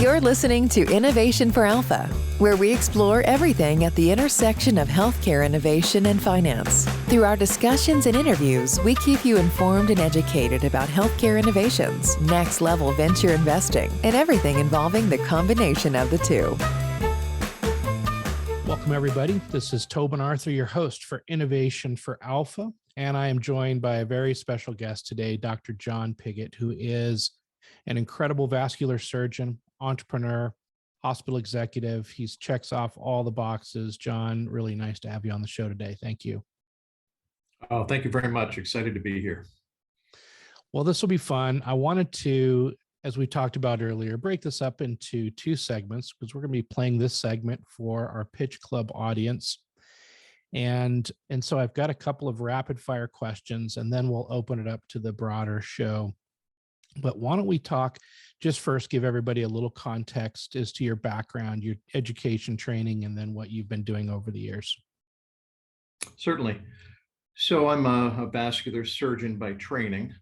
You're listening to Innovation for Alpha, where we explore everything at the intersection of healthcare innovation and finance. Through our discussions and interviews, we keep you informed and educated about healthcare innovations, next-level venture investing, and everything involving the combination of the two. Welcome, everybody. This is Tobin Arthur, your host for Innovation for Alpha, and I am joined by a very special guest today, Dr. John Pigott, who is an incredible vascular surgeon, entrepreneur, hospital executive. He checks off all the boxes. John, really nice to have you on the show today. Thank you. Oh, thank you very much. Excited to be here. Well, this will be fun. I wanted to, as we talked about earlier, break this up into two segments because we're going to be playing this segment for our Pitch Club audience. And so I've got a couple of rapid fire questions, and then we'll open it up to the broader show. But why don't we talk, just first give everybody a little context as to your background, your education, training, and then what you've been doing over the years. Certainly. So I'm a vascular surgeon by training.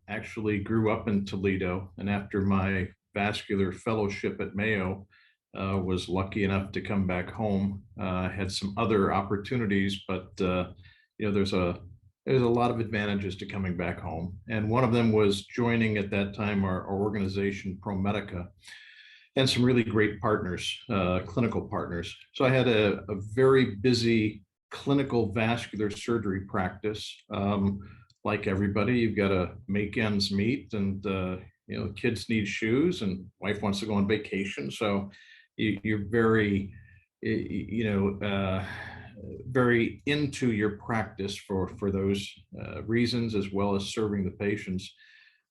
Actually grew up in Toledo, and after my vascular fellowship at Mayo, was lucky enough to come back home. Had some other opportunities, but there's a lot of advantages to coming back home. And one of them was joining at that time our organization, ProMedica, and some really great partners, clinical partners. So I had a very busy clinical vascular surgery practice. Like everybody, you've got to make ends meet, and kids need shoes, and wife wants to go on vacation. So you're very, very into your practice for those reasons, as well as serving the patients.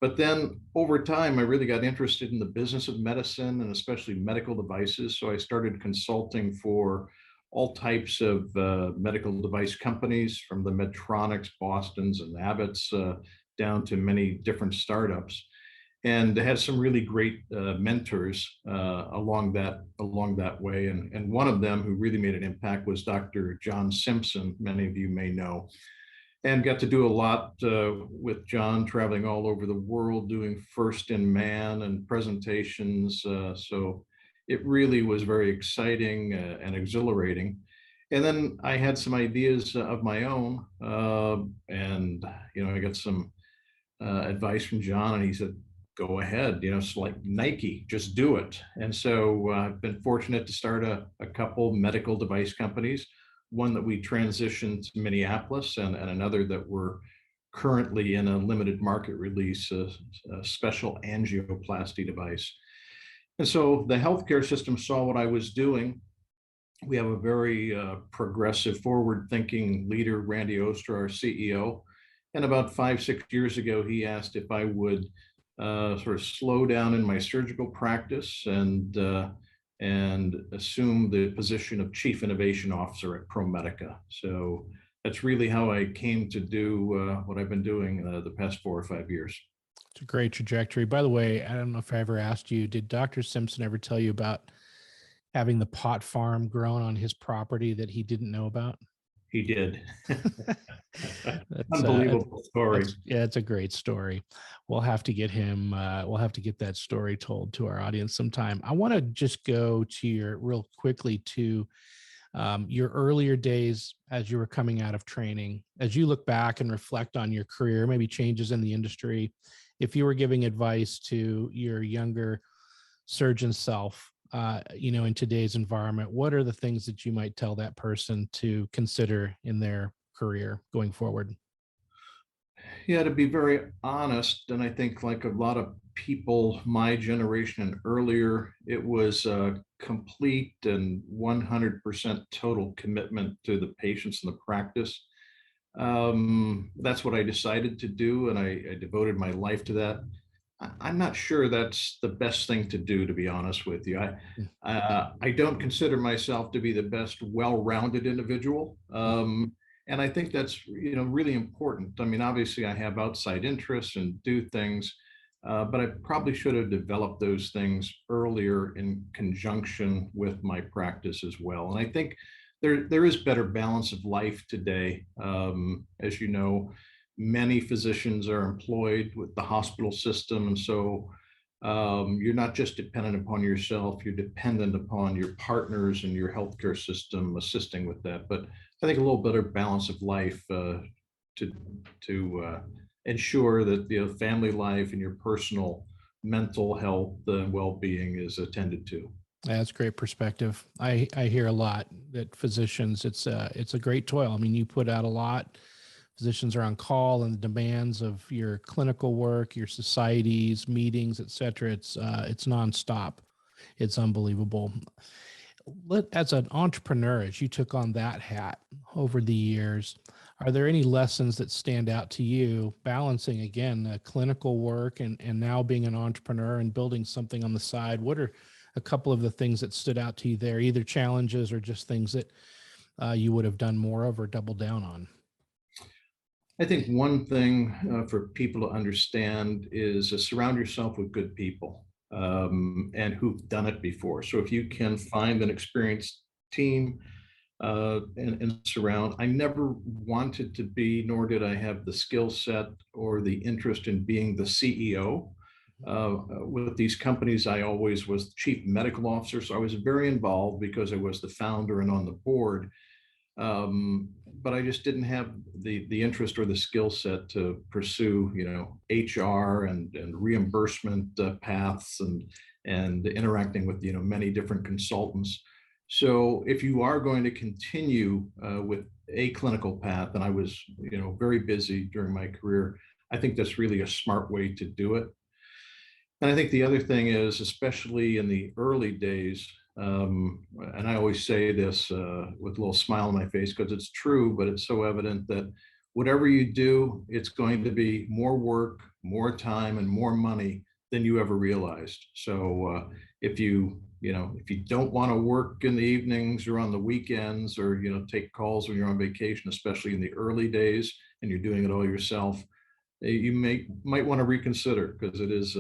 But then over time, I really got interested in the business of medicine, and especially medical devices. So I started consulting for all types of medical device companies, from the Medtronics, Bostons, and Abbotts, down to many different startups, and had some really great mentors along that way. And one of them who really made an impact was Dr. John Simpson, many of you may know, and got to do a lot with John, traveling all over the world, doing first in man and presentations. So it really was very exciting and exhilarating. And then I had some ideas of my own, and I got some advice from John, and he said, go ahead, it's like Nike, just do it. And so I've been fortunate to start a couple medical device companies, one that we transitioned to Minneapolis, and another that we're currently in a limited market release, a special angioplasty device. And so the healthcare system saw what I was doing. We have a very progressive, forward-thinking leader, Randy Oster, our CEO. And about 5-6 years ago, he asked if I would sort of slow down in my surgical practice and assume the position of Chief Innovation Officer at ProMedica. So that's really how I came to do what I've been doing the past 4 or 5 years. It's a great trajectory. By the way, I don't know if I ever asked you, did Dr. Simpson ever tell you about having the pot farm grown on his property that he didn't know about? He did. Unbelievable story. It's a great story. We'll have to get him, we'll have to get that story told to our audience sometime. I want to just go to real quickly to your earlier days as you were coming out of training. As you look back and reflect on your career, maybe changes in the industry, if you were giving advice to your younger surgeon self, in today's environment, what are the things that you might tell that person to consider in their career going forward? Yeah, to be very honest, and I think like a lot of people my generation and earlier, it was a complete and 100% total commitment to the patients and the practice. That's what I decided to do, and I devoted my life to that. I'm not sure that's the best thing to do, to be honest with you. I don't consider myself to be the best well-rounded individual. And I think that's really important. I mean, obviously I have outside interests and do things, but I probably should have developed those things earlier in conjunction with my practice as well. And I think there is better balance of life today. As you know, many physicians are employed with the hospital system, and so You're not just dependent upon yourself, you're dependent upon your partners and your healthcare system assisting with that. But I think a little better balance of life to ensure that family life and your personal mental health and well-being is attended to. That's great perspective. I hear a lot that physicians, it's a great toil. I mean, you put out a lot. Physicians are on call, and the demands of your clinical work, your societies, meetings, et cetera. It's nonstop. It's unbelievable. As an entrepreneur, as you took on that hat over the years, are there any lessons that stand out to you balancing, again, clinical work and now being an entrepreneur and building something on the side? What are a couple of the things that stood out to you there, either challenges or just things that you would have done more of or doubled down on? I think one thing for people to understand is surround yourself with good people and who've done it before. So if you can find an experienced team and surround, I never wanted to be, nor did I have the skill set or the interest in being the CEO. With these companies, I always was chief medical officer. So I was very involved because I was the founder and on the board. But I just didn't have the interest or the skill set to pursue, HR and reimbursement paths and interacting with, many different consultants. So if you are going to continue with a clinical path, and I was, very busy during my career, I think that's really a smart way to do it. And I think the other thing is, especially in the early days, and I always say this with a little smile on my face because it's true, but it's so evident that whatever you do, it's going to be more work, more time, and more money than you ever realized. So if you don't want to work in the evenings or on the weekends or take calls when you're on vacation, especially in the early days, and you're doing it all yourself, you might want to reconsider, because it is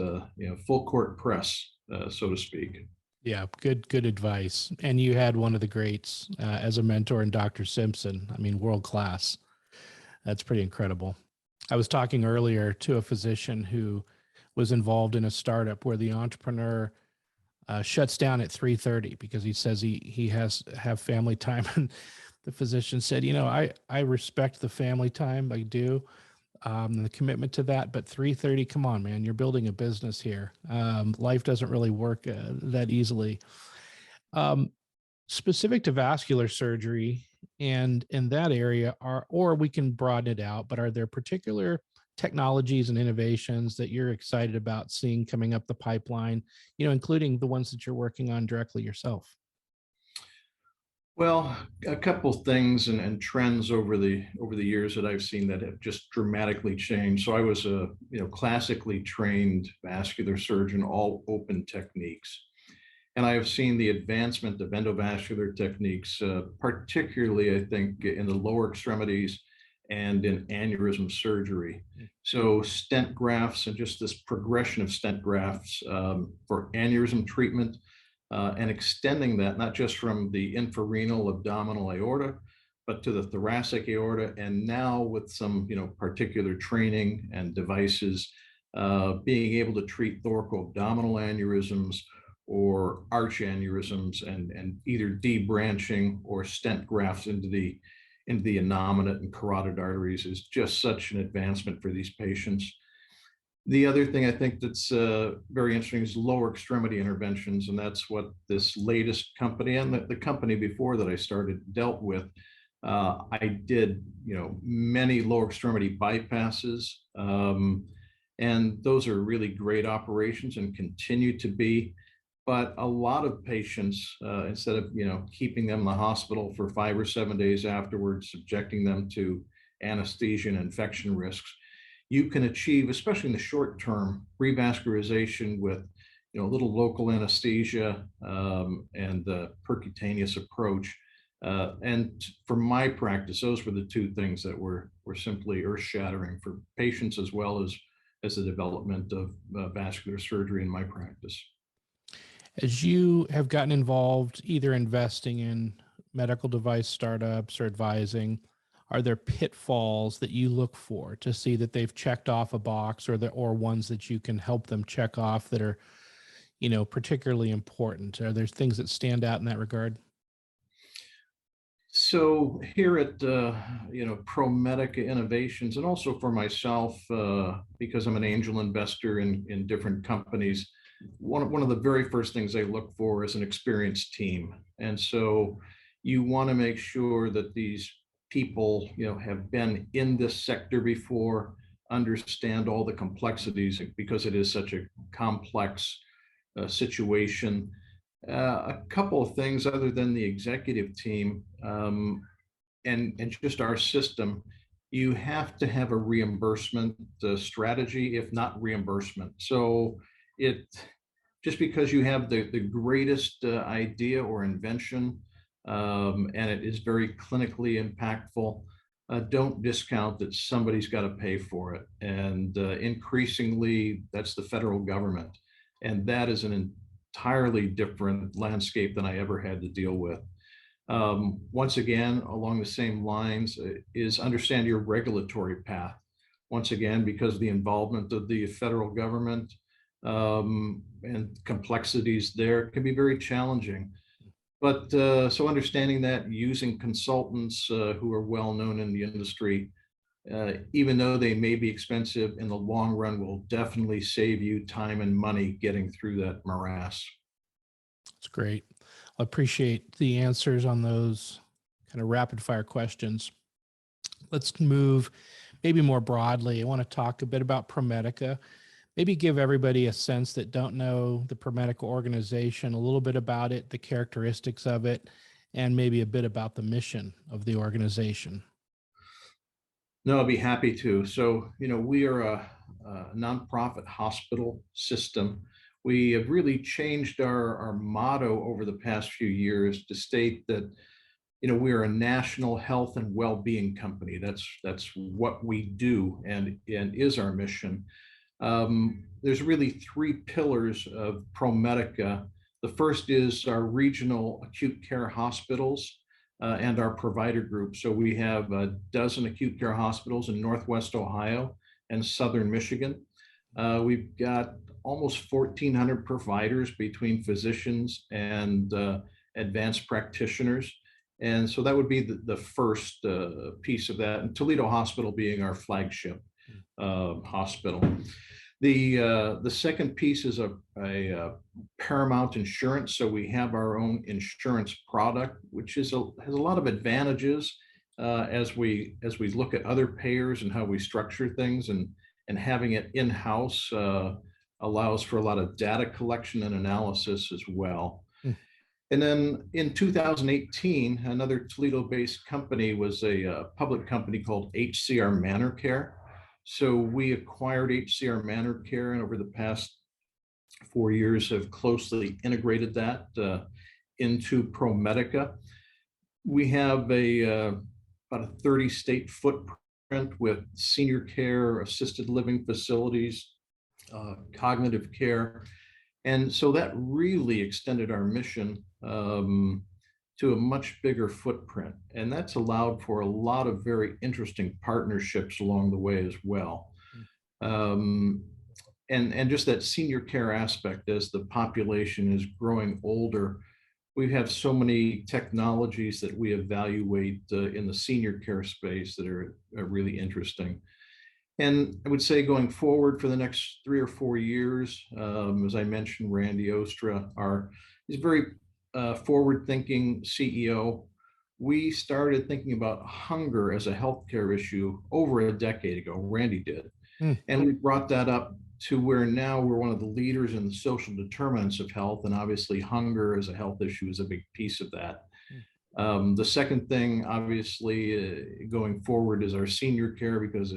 full court press, so to speak. Yeah, good advice. And you had one of the greats as a mentor in Dr. Simpson. I mean, world class. That's pretty incredible. I was talking earlier to a physician who was involved in a startup where the entrepreneur shuts down at 3:30 because he says he has to have family time. And the physician said, I respect the family time. I do. The commitment to that, but 3:30, come on, man, you're building a business here. Life doesn't really work that easily. Specific to vascular surgery and in that area or we can broaden it out, but are there particular technologies and innovations that you're excited about seeing coming up the pipeline, including the ones that you're working on directly yourself? Well, a couple things and trends over the years that I've seen that have just dramatically changed. So I was a classically trained vascular surgeon, all open techniques, and I have seen the advancement of endovascular techniques, particularly I think in the lower extremities and in aneurysm surgery. So stent grafts and just this progression of stent grafts for aneurysm treatment. And extending that not just from the infrarenal abdominal aorta, but to the thoracic aorta, and now with some particular training and devices, being able to treat thoracoabdominal aneurysms or arch aneurysms, and either debranching or stent grafts into the innominate and carotid arteries is just such an advancement for these patients. The other thing I think that's very interesting is lower extremity interventions, and that's what this latest company and the company before that I started dealt with. I did, many lower extremity bypasses, and those are really great operations and continue to be. But a lot of patients, instead of keeping them in the hospital for 5 or 7 days afterwards, subjecting them to anesthesia and infection risks, you can achieve, especially in the short term, revascularization with a little local anesthesia and the percutaneous approach. And for my practice, those were the two things that were simply earth-shattering for patients as well as the development of vascular surgery in my practice. As you have gotten involved, either investing in medical device startups or advising, are there pitfalls that you look for to see that they've checked off a box, or ones that you can help them check off that are, particularly important? Are there things that stand out in that regard? So here at ProMedica Innovations, and also for myself, because I'm an angel investor in different companies, one of the very first things I look for is an experienced team. And so you want to make sure that these people, have been in this sector before, understand all the complexities, because it is such a complex situation. A couple of things other than the executive team, and just our system. You have to have a reimbursement strategy, if not reimbursement. So it just because you have the greatest idea or invention, and it is very clinically impactful, don't discount that somebody's got to pay for it. And increasingly, that's the federal government. And that is an entirely different landscape than I ever had to deal with. Once again, along the same lines, is understand your regulatory path. Once again, because of the involvement of the federal government, and complexities there can be very challenging. But so understanding that, using consultants who are well known in the industry, even though they may be expensive, in the long run will definitely save you time and money getting through that morass. That's great. I appreciate the answers on those kind of rapid fire questions. Let's move maybe more broadly. I want to talk a bit about ProMedica. Maybe give everybody a sense that don't know the ProMedica organization, a little bit about it, the characteristics of it, and maybe a bit about the mission of the organization. No, I'll be happy to. So, we are a nonprofit hospital system. We have really changed our motto over the past few years to state that, we are a national health and well-being company. That's what we do, and is our mission. There's really three pillars of ProMedica. The first is our regional acute care hospitals, and our provider group. So we have a dozen acute care hospitals in Northwest Ohio and Southern Michigan. We've got almost 1,400 providers between physicians and advanced practitioners. And so that would be the first piece of that, and Toledo Hospital being our flagship hospital. The second piece is a Paramount Insurance. So we have our own insurance product, which has a lot of advantages as we look at other payers and how we structure things, and having it in-house allows for a lot of data collection and analysis as well. And then in 2018, another Toledo-based company was a public company called HCR Manor Care. So we acquired HCR Manor Care, and over the past 4 years have closely integrated that into ProMedica. We have about a 30-state footprint with senior care, assisted living facilities, cognitive care. And so that really extended our mission to a much bigger footprint. And that's allowed for a lot of very interesting partnerships along the way as well. And just that senior care aspect, as the population is growing older, we have so many technologies that we evaluate in the senior care space that are really interesting. And I would say going forward for the next 3 or 4 years, as I mentioned, Randy Ostra, he's a very forward-thinking CEO. We started thinking about hunger as a healthcare issue over a decade ago. Randy did. And we brought that up to where now we're one of the leaders in the social determinants of health. And obviously hunger as a health issue is a big piece of that. The second thing, obviously, going forward is our senior care, because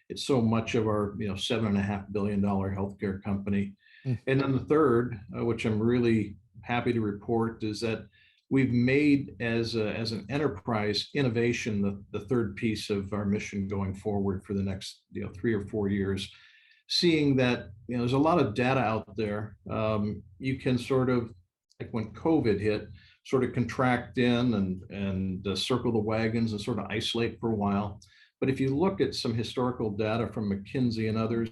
it's so much of our $7.5 billion healthcare company. And then the third, which I'm really happy to report, is that we've made as an enterprise innovation the third piece of our mission going forward for the next 3 or 4 years. Seeing that there's a lot of data out there, you can sort of, like when COVID hit, sort of contract in and circle the wagons and sort of isolate for a while. But if you look at some historical data from McKinsey and others,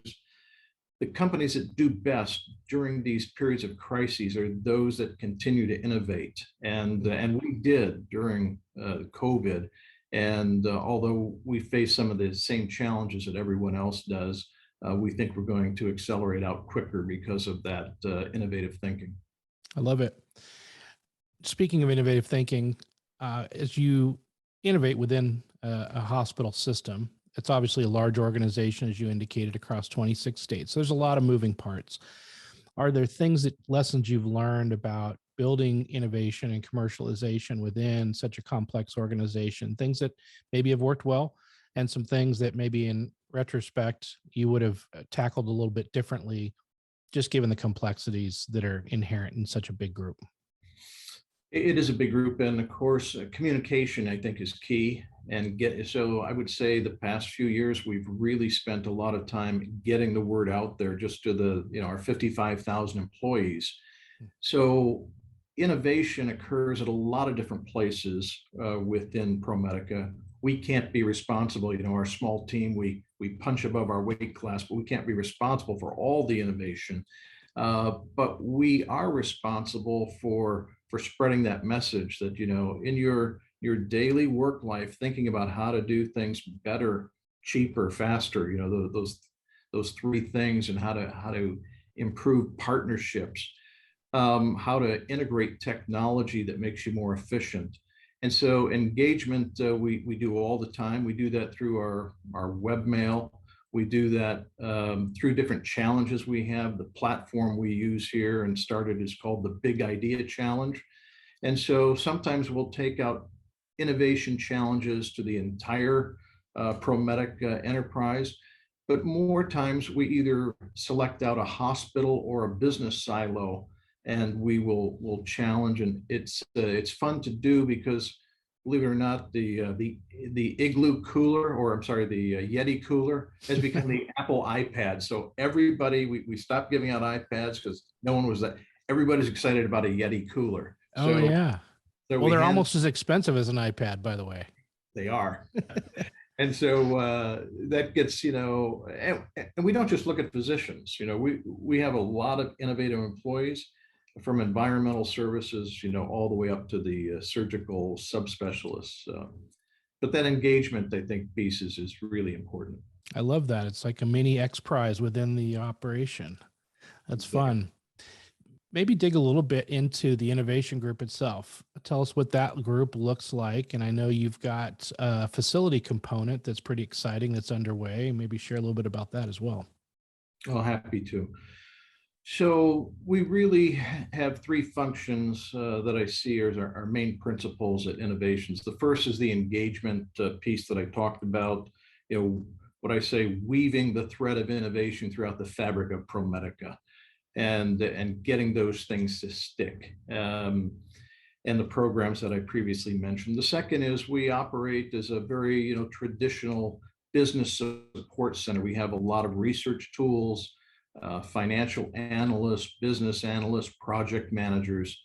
the companies that do best during these periods of crises are those that continue to innovate. And we did during COVID. And although we face some of the same challenges that everyone else does, we think we're going to accelerate out quicker because of that innovative thinking. I love it. Speaking of innovative thinking, as you innovate within a hospital system, it's obviously a large organization, as you indicated, across 26 states. There's a lot of moving parts. Are there lessons you've learned about building innovation and commercialization within such a complex organization, things that maybe have worked well, and some things that maybe in retrospect you would have tackled a little bit differently, just given the complexities that are inherent in such a big group? It is a big group, and of course, communication, I think, is key. So I would say the past few years, we've really spent a lot of time getting the word out there just to our 55,000 employees. So innovation occurs at a lot of different places within ProMedica. We can't be responsible, our small team, we punch above our weight class, but we can't be responsible for all the innovation. But we are responsible for spreading that message that, in your daily work life, thinking about how to do things better, cheaper, faster, those three things, and how to improve partnerships, how to integrate technology that makes you more efficient. And so engagement, we do all the time. We do that through our webmail. We do that through different challenges we have. The platform we use here and started is called the Big Idea Challenge. And so sometimes we'll take out innovation challenges to the entire ProMedica enterprise, but more times we either select out a hospital or a business silo, and we'll challenge. And it's fun to do because, believe it or not, the Igloo cooler, or I'm sorry, the Yeti cooler has become the Apple iPad. So everybody, we stopped giving out iPads because no one was that. Everybody's excited about a Yeti cooler. Oh, yeah. So well, they're almost as expensive as an iPad, by the way. They are. And so that gets, and we don't just look at physicians. We have a lot of innovative employees, from environmental services, all the way up to the surgical subspecialists. But that engagement, I think, piece is really important. I love that. It's like a mini X Prize within the operation. That's fun. Maybe dig a little bit into the innovation group itself. Tell us what that group looks like. And I know you've got a facility component that's pretty exciting that's underway. Maybe share a little bit about that as well. Oh, happy to. So we really have three functions that I see as our main principles at Innovations. The first is the engagement piece that I talked about, what I say, weaving the thread of innovation throughout the fabric of ProMedica, and getting those things to stick, and the programs that I previously mentioned. The second is we operate as a very traditional business support center. We have a lot of research tools, financial analysts, business analysts, project managers,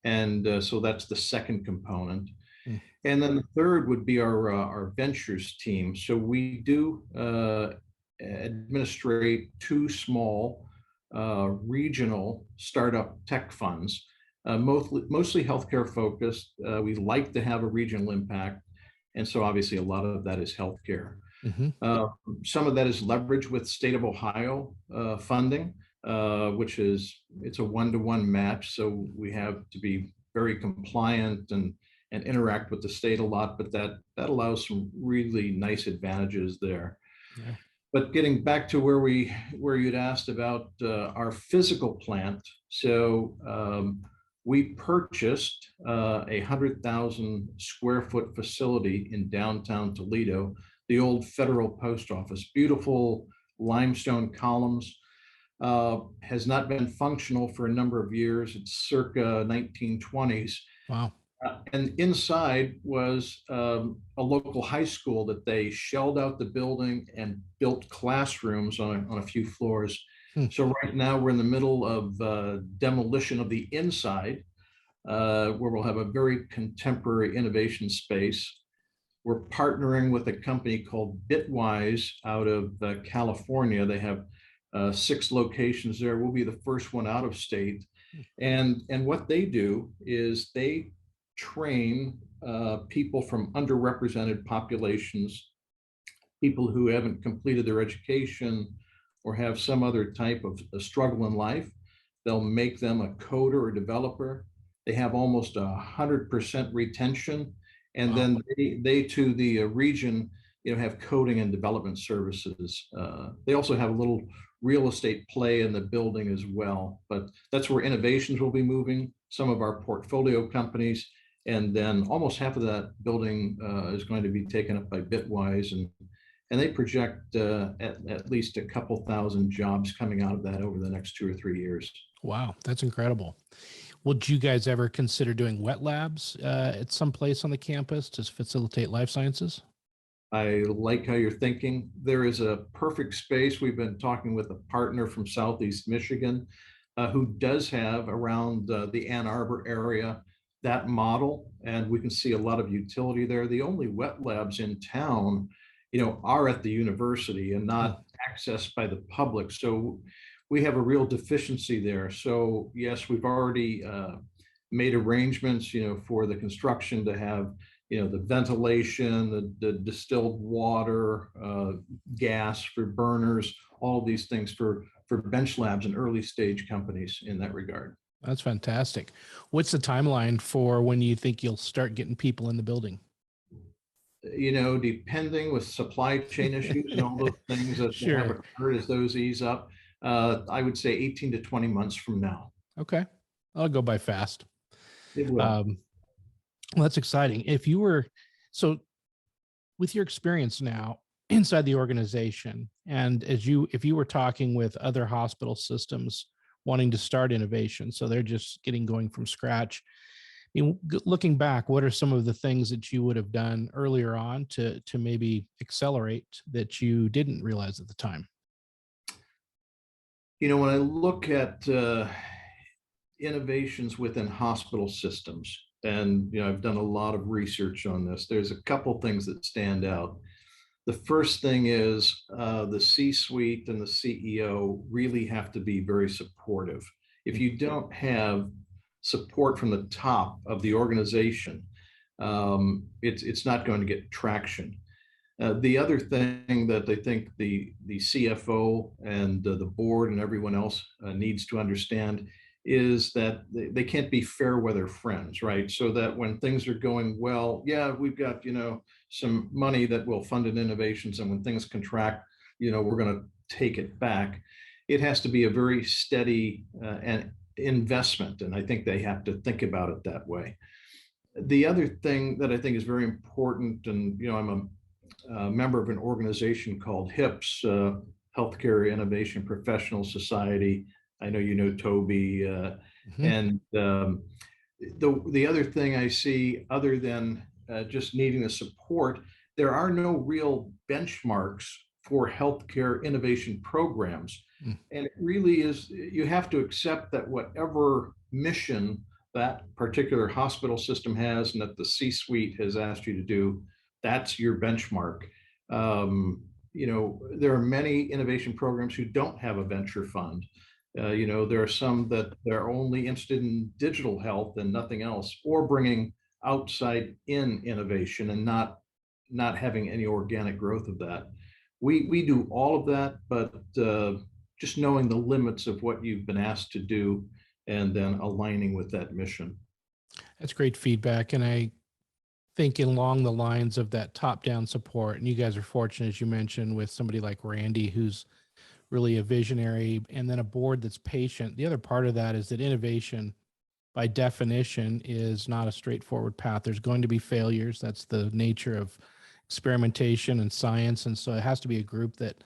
and so that's the second component. And then the third would be our ventures team. So we do administrate two small regional startup tech funds, mostly healthcare focused. We like to have a regional impact, and so obviously a lot of that is healthcare. Some of that is leveraged with state of Ohio funding, which it's a one-to-one match. So we have to be very compliant and interact with the state a lot, but that allows some really nice advantages there. Yeah. But getting back to where you'd asked about our physical plant. So we purchased a 100,000 square foot facility in downtown Toledo, the old Federal Post Office, beautiful limestone columns, has not been functional for a number of years. It's circa 1920s. Wow. And inside was a local high school that they shelled out the building and built classrooms on a few floors. So right now we're in the middle of demolition of the inside. where we'll have a very contemporary innovation space. We're partnering with a company called Bitwise out of California. They have 6 locations there. We'll be the first one out of state. And what they do is they train people from underrepresented populations, people who haven't completed their education or have some other type of a struggle in life. They'll make them a coder or developer. They have almost 100% retention. And then they to the region, have coding and development services. They also have a little real estate play in the building as well, but that's where innovations will be moving, some of our portfolio companies, and then almost half of that building is going to be taken up by Bitwise, and they project at least a couple thousand jobs coming out of that over the next 2 or 3 years. Wow, that's incredible. Would you guys ever consider doing wet labs at some place on the campus to facilitate life sciences? I like how you're thinking. There is a perfect space. We've been talking with a partner from Southeast Michigan who does have around the Ann Arbor area that model, and we can see a lot of utility there. The only wet labs in town, are at the university and not accessed by the public. So we have a real deficiency there. So yes, we've already made arrangements, for the construction to have, the ventilation, the distilled water, gas for burners, all of these things for bench labs and early stage companies in that regard. That's fantastic. What's the timeline for when you think you'll start getting people in the building? Depending with supply chain issues and all those things that have occurred as those ease up, I would say 18 to 20 months from now. Okay. I'll go by fast. It will. Well, that's exciting. So with your experience now inside the organization, and if you were talking with other hospital systems wanting to start innovation, so they're just getting going from scratch, looking back, what are some of the things that you would have done earlier on to maybe accelerate that you didn't realize at the time? When I look at innovations within hospital systems, and I've done a lot of research on this, there's a couple things that stand out. The first thing is the C-suite and the CEO really have to be very supportive. If you don't have support from the top of the organization, it's not going to get traction. The other thing that I think the CFO and the board and everyone else needs to understand is that they can't be fair weather friends, right? So that when things are going well, yeah, we've got, some money that will fund in innovations, and when things contract, we're going to take it back. It has to be a very steady and investment, and I think they have to think about it that way. The other thing that I think is very important, and I'm a member of an organization called HIPS, Healthcare Innovation Professional Society. I know you know Toby, and the other thing I see, other than just needing the support, there are no real benchmarks for healthcare innovation programs. And it really is, you have to accept that whatever mission that particular hospital system has and that the C-suite has asked you to do, that's your benchmark. There are many innovation programs who don't have a venture fund. There are some that they're only interested in digital health and nothing else, or bringing outside in innovation and not having any organic growth of that. We do all of that, but just knowing the limits of what you've been asked to do and then aligning with that mission. That's great feedback. And I think along the lines of that top-down support, and you guys are fortunate, as you mentioned, with somebody like Randy, who's really a visionary, and then a board that's patient. The other part of that is that innovation, by definition, is not a straightforward path. There's going to be failures. That's the nature of experimentation and science. And so it has to be a group that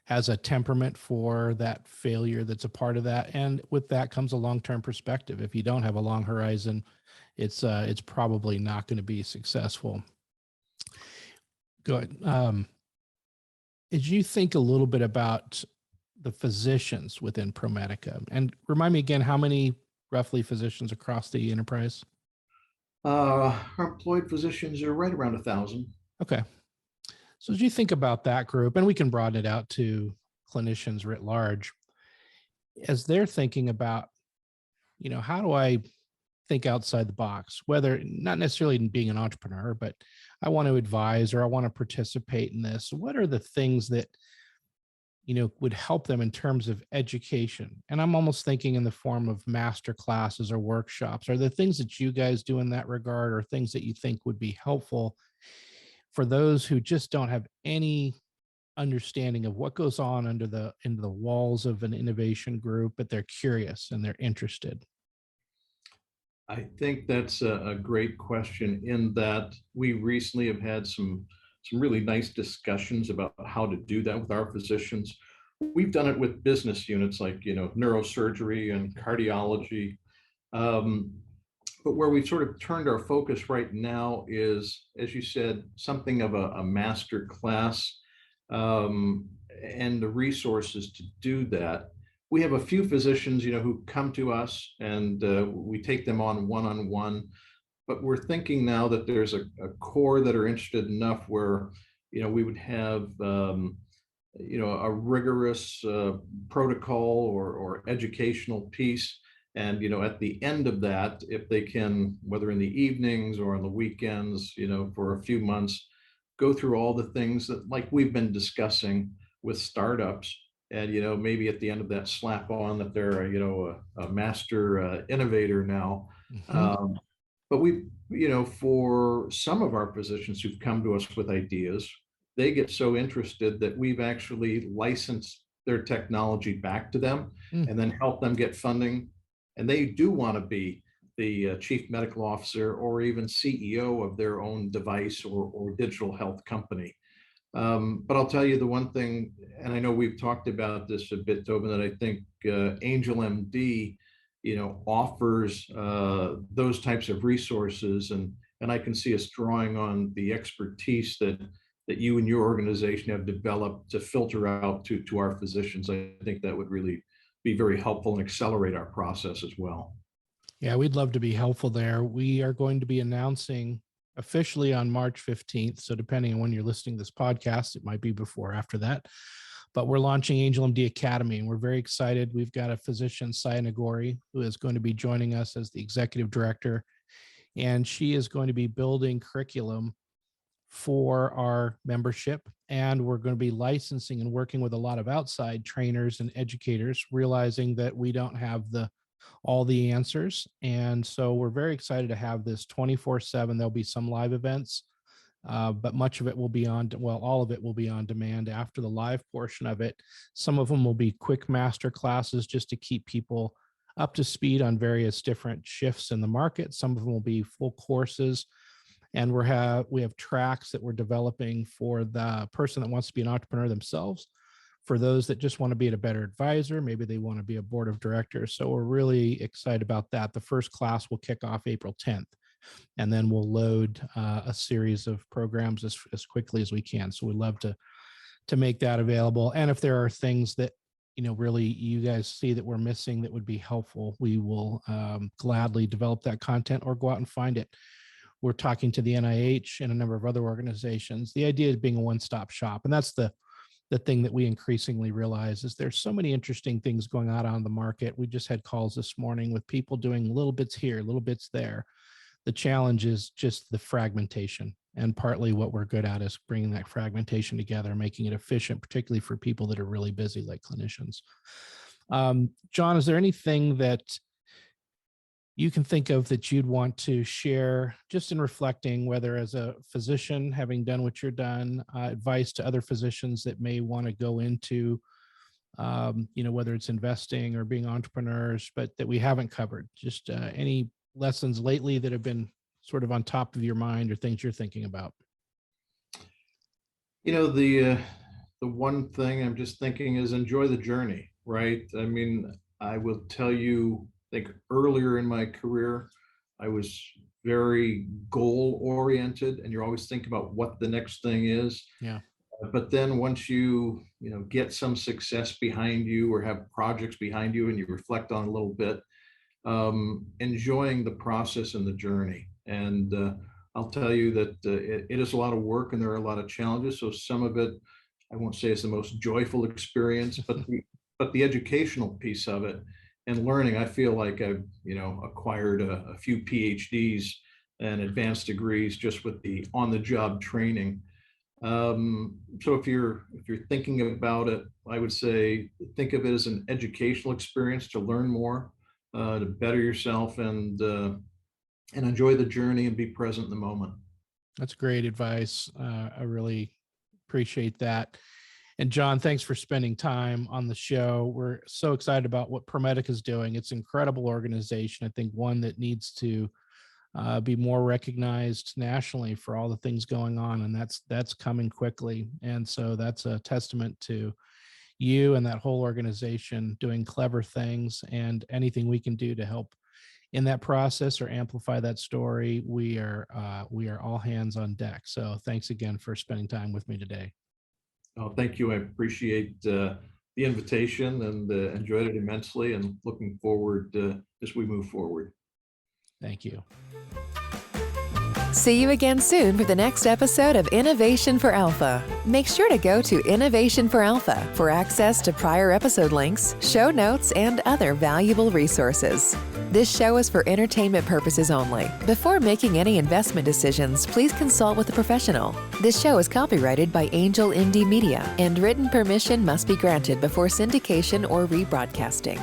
has a temperament for that failure that's a part of that. And with that comes a long-term perspective. If you don't have a long horizon, it's probably not going to be successful. Good. As you think a little bit about the physicians within ProMedica, and remind me again, how many roughly physicians across the enterprise? Our employed physicians are right around 1,000. Okay. So as you think about that group, and we can broaden it out to clinicians writ large, as they're thinking about, how do I think outside the box, whether not necessarily in being an entrepreneur, but I want to advise or I want to participate in this. What are the things that, would help them in terms of education? And I'm almost thinking in the form of master classes or workshops. Are there things that you guys do in that regard, or things that you think would be helpful for those who just don't have any understanding of what goes on into the walls of an innovation group, but they're curious and they're interested? I think that's a great question, in that we recently have had some really nice discussions about how to do that with our physicians. We've done it with business units like, neurosurgery and cardiology. But where we've sort of turned our focus right now is, as you said, something of a master class, and the resources to do that. We have a few physicians, who come to us, and we take them on one-on-one. But we're thinking now that there's a core that are interested enough where, we would have, a rigorous protocol or educational piece. And, at the end of that, if they can, whether in the evenings or on the weekends, for a few months, go through all the things that, like we've been discussing with startups, and, maybe at the end of that, slap on that they're, a master innovator now. Mhm. But we, for some of our physicians who've come to us with ideas, they get so interested that we've actually licensed their technology back to them Mm. and then help them get funding. And they do want to be the chief medical officer or even CEO of their own device or digital health company. But I'll tell you the one thing, and I know we've talked about this a bit, Tobin, that I think Angel MD, offers those types of resources, and I can see us drawing on the expertise that you and your organization have developed to filter out to our physicians. I think that would really be very helpful and accelerate our process as well. Yeah, we'd love to be helpful there. We are going to be announcing officially on March 15th. So depending on when you're listening to this podcast, it might be before or after that. But we're launching Angel MD Academy, and we're very excited. We've got a physician, Saya Nagori, who is going to be joining us as the executive director. And she is going to be building curriculum for our membership. And we're going to be licensing and working with a lot of outside trainers and educators, realizing that we don't have all the answers. And so we're very excited to have this 24/7. There'll be some live events, but much of it will be all of it will be on demand after the live portion of it. Some of them will be quick master classes just to keep people up to speed on various different shifts in the market. Some of them will be full courses. And we have tracks that we're developing for the person that wants to be an entrepreneur themselves, for those that just want to be a better advisor. Maybe they want to be a board of directors. So we're really excited about that. The first class will kick off April 10th, and then we'll load a series of programs as quickly as we can. So we'd love to make that available. And if there are things that, really you guys see that we're missing that would be helpful, we will gladly develop that content or go out and find it. We're talking to the NIH and a number of other organizations. The idea is being a one-stop shop. And that's the thing that we increasingly realize is there's so many interesting things going on the market. We just had calls this morning with people doing little bits here, little bits there. The challenge is just the fragmentation. And partly what we're good at is bringing that fragmentation together, making it efficient, particularly for people that are really busy like clinicians. John, is there anything that you can think of that you'd want to share just in reflecting, whether as a physician, having done what you're done, advice to other physicians that may want to go into, whether it's investing or being entrepreneurs, but that we haven't covered? Just any lessons lately that have been sort of on top of your mind or things you're thinking about? The one thing I'm just thinking is enjoy the journey, right? I mean, I will tell you, I think earlier in my career, I was very goal oriented, and you're always thinking about what the next thing is. Yeah. But then once you get some success behind you or have projects behind you and you reflect on a little bit, enjoying the process and the journey. And I'll tell you that it is a lot of work and there are a lot of challenges. So some of it, I won't say it's the most joyful experience, but the educational piece of it and learning, I feel like I've, acquired a few PhDs and advanced degrees just with the on-the-job training. So if you're thinking about it, I would say think of it as an educational experience to learn more, to better yourself, and enjoy the journey and be present in the moment. That's great advice. I really appreciate that. And John, thanks for spending time on the show. We're so excited about what ProMedica is doing. It's an incredible organization. I think one that needs to be more recognized nationally for all the things going on, and that's coming quickly. And so that's a testament to you and that whole organization doing clever things, and anything we can do to help in that process or amplify that story, we are all hands on deck. So thanks again for spending time with me today. Oh, thank you. I appreciate the invitation and enjoyed it immensely, and looking forward as we move forward. Thank you. See you again soon for the next episode of Innovation for Alpha. Make sure to go to Innovation for Alpha for access to prior episode links, show notes, and other valuable resources. This show is for entertainment purposes only. Before making any investment decisions, please consult with a professional. This show is copyrighted by Angel Indie Media, and written permission must be granted before syndication or rebroadcasting.